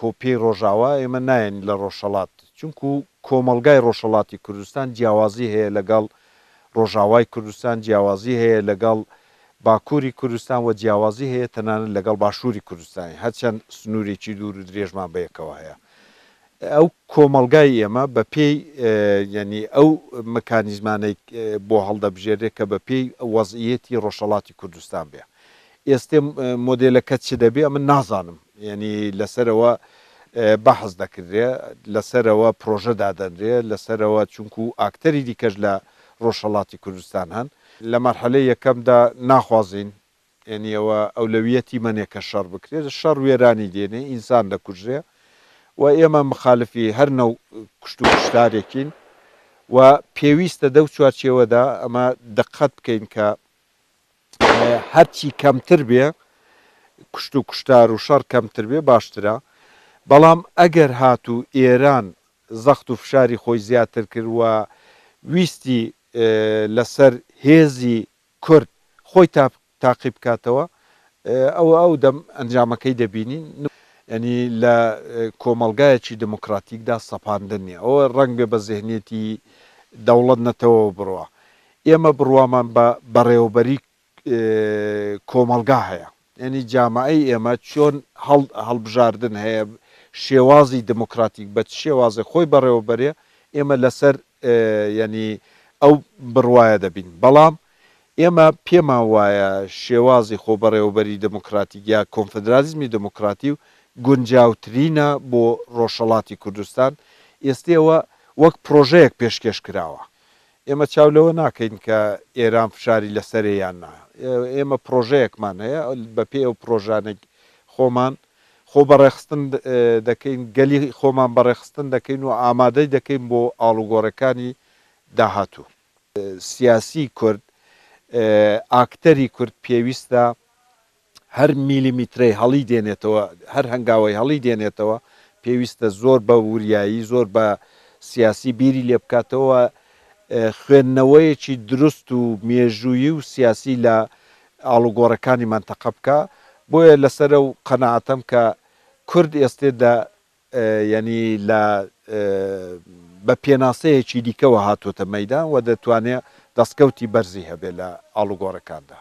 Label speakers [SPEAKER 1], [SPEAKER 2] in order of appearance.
[SPEAKER 1] کۆپی ڕۆژاوا ئێمە نایەن لە ڕۆژهەڵات چونکو کۆمەلگای ڕۆژهەڵاتی کوردستان جیاوازی هەیە لەگەڵ ڕۆژاوای کوردستان جیاوازی هەیە لەگەڵ باکووری کوردستان و جیاوازی هەیە تەنانەت لەگەڵ باشووری کوردستانی هەرچەند سنوورێکی دوور و درێژمان بەیەکەوە هەیە ئەو کۆمەلگای ئێمە بە پێی ینی ئەو مکانیزمانەی بۆ هەڵدەبژێرێت کە بە پێی وەزعیەتی ڕۆژهەڵاتی کوردستان بێ ئێستێ مۆدێلەکە چ دەبێ من نازانم ینی لەسەرەوە بەحز دەکردێ لەسەرەوە پرۆژە دادەنرێ لەسەرەوە چونکو ئاکتەری دیکەش لە ڕۆژهەڵاتی کوردستان هەن لە مەرحەلەی یەکەمدا ناخوازین ینیەوە ئەولەویەتی منێکە شەڕ بکرێت شەڕ وێرانی دێنێ ئینسان دەکوژێ و ئێمە مخالفی هەر نەو کوشت و کوشتارێکین و پێویستە دەو چوارچێوەدا ئەمە دقت بکەین کە هەرچی کەمتر بێ کوشت و کوشتار و شەڕ کەمتر بێ باشترە بەڵام ئەگەر هاتوو ئێران زەخت و فشاری خۆی زیاتر کرد و ویستی لەسەر هێزی کورد خۆی تاقی بکاتەوە ئەو دەم ئەنجامەکەی دەبینین ینی لە کۆمەلگایەکی دموکراتیکدا سەپاندنیە ئەوە ڕەنگ بێ بە زێهنێتی دەوڵەت نەتەوە بڕوە ئێمە بڕوامان بە بەڕێوەبەری کۆمەلگا هەیە ینی جامعەی ئێمە چۆن هەڵبژاردن هەیە شێوازی دموکراتیک بە شێوازە خۆی بەڕێوەبەرێ ئێمە لەسەر ینی ئەو بڕواایە دەبین بەڵام ئێمە پێمان وایە شێوازی خۆ بەڕێوەبەری دموکراتیک یا کۆنفدرالیزمی دموکراتی و گونجاوترینە بۆ ڕۆژهەڵاتی کوردستان ئێستێەوە وەک پرۆژەیەک پێشکەش کراوە ئێمە چاو لەوە ناکەین کە ئێران فشاری لەسەرەیان نا ئێمە پرۆژەیەکمان هەیە بە پێ ئەو پرۆژانێک خۆمان خۆ بەڕێخستن دەکەین گەلی خۆمان بەڕێخستن دەکەین و ئامادەی دەکەین بۆ ئاڵوگۆڕەکانی داهاتوو سیاسی کورد ئاکتەری کورد پێویستە هەر میلیمیترەی هەڵی دێنێتەوە هەر هەنگاوی هەڵی دێنێتەوە پێویستە زۆر بە وریایی زۆر بە سیاسی بیری لێ بکاتەوە خوێندنەوەیەکی دروست و مێژوویی و سیاسی لە ئاڵوگۆڕەکانی منتەقە بکە بۆیە لەسەر و قەنەعەتەم کە کورد ئێستێدا ینی لە بە پێناسەیەکی دیکەوە هاتوۆتە مەیدان و دەتوانێت دەستکەوتی بەرزی هەبێ لە ئاڵوگۆڕەکاندا